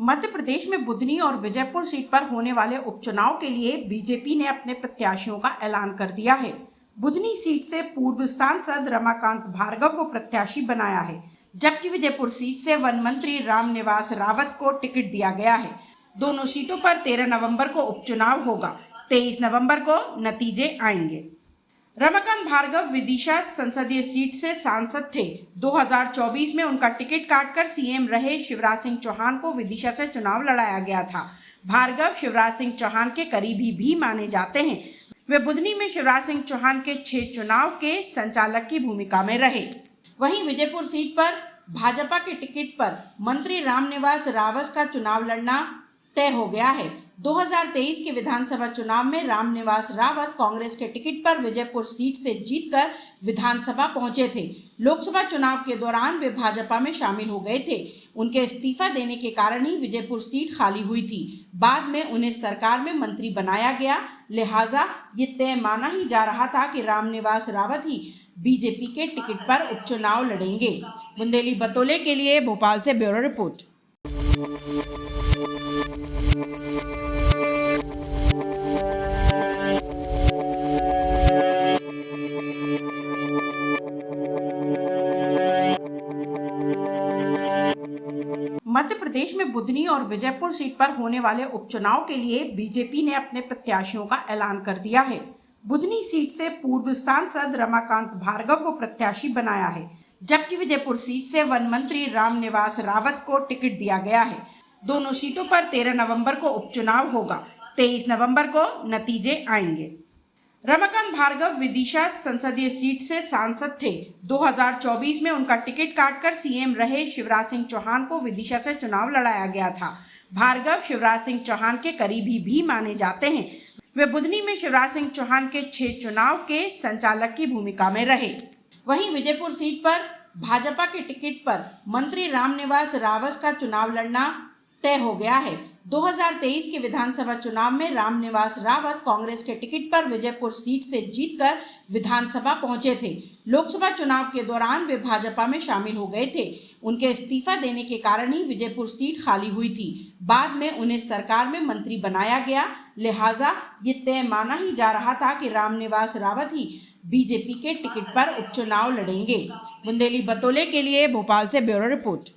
मध्य प्रदेश में बुधनी और विजयपुर सीट पर होने वाले उपचुनाव के लिए बीजेपी ने अपने प्रत्याशियों का ऐलान कर दिया है। बुधनी सीट से पूर्व सांसद रमाकांत भार्गव को प्रत्याशी बनाया है, जबकि विजयपुर सीट से वन मंत्री रामनिवास रावत को टिकट दिया गया है। दोनों सीटों पर 13 नवंबर को उपचुनाव होगा। 23 नवंबर को नतीजे आएंगे। रमाकांत भार्गव विदिशा संसदीय सीट से सांसद थे। 2024 में उनका टिकट काटकर सीएम रहे शिवराज सिंह चौहान को विदिशा से चुनाव लड़ाया गया था। भार्गव शिवराज सिंह चौहान के करीबी भी माने जाते हैं। वे बुधनी में शिवराज सिंह चौहान के 6 चुनाव के संचालक की भूमिका में रहे। वहीं विजयपुर सीट पर भाजपा के टिकट पर मंत्री रामनिवास रावत का चुनाव लड़ना तय हो गया है। 2023 के विधानसभा चुनाव में रामनिवास रावत कांग्रेस के टिकट पर विजयपुर सीट से जीतकर विधानसभा पहुंचे थे। लोकसभा चुनाव के दौरान वे भाजपा में शामिल हो गए थे। उनके इस्तीफा देने के कारण ही विजयपुर सीट खाली हुई थी। बाद में उन्हें सरकार में मंत्री बनाया गया, लिहाजा ये तय माना ही जा रहा था कि रामनिवास रावत ही बीजेपी के टिकट पर उपचुनाव लड़ेंगे। बुंदेली बतौले के लिए भोपाल से ब्यूरो रिपोर्ट। मध्य प्रदेश में बुधनी और विजयपुर सीट पर होने वाले उपचुनाव के लिए बीजेपी ने अपने प्रत्याशियों का ऐलान कर दिया है। बुधनी सीट से पूर्व सांसद रमाकांत भार्गव को प्रत्याशी बनाया है, जबकि विजयपुर सीट से वन मंत्री रामनिवास रावत को टिकट दिया गया है। दोनों सीटों पर 13 नवंबर को उपचुनाव होगा। 23 नवंबर को नतीजे आएंगे। रमाकांत भार्गव विदिशा संसदीय सीट से सांसद थे। 2024 में उनका टिकट काटकर सीएम रहे शिवराज सिंह चौहान को विदिशा से चुनाव लड़ाया गया था। भार्गव शिवराज सिंह चौहान के करीबी भी माने जाते हैं। वे बुधनी में शिवराज सिंह चौहान के 6 चुनाव के संचालक की भूमिका में रहे। वहीं विजयपुर सीट पर भाजपा के टिकट पर मंत्री रामनिवास रावत का चुनाव लड़ना तय हो गया है। 2023 के विधानसभा चुनाव में रामनिवास रावत कांग्रेस के टिकट पर विजयपुर सीट से जीतकर विधानसभा पहुंचे थे। लोकसभा चुनाव के दौरान वे भाजपा में शामिल हो गए थे। उनके इस्तीफा देने के कारण ही विजयपुर सीट खाली हुई थी। बाद में उन्हें सरकार में मंत्री बनाया गया, लिहाजा ये तय माना ही जा रहा था कि रामनिवास रावत ही बीजेपी के टिकट पर उपचुनाव लड़ेंगे। बुंदेली बतौले के लिए भोपाल से ब्यूरो रिपोर्ट।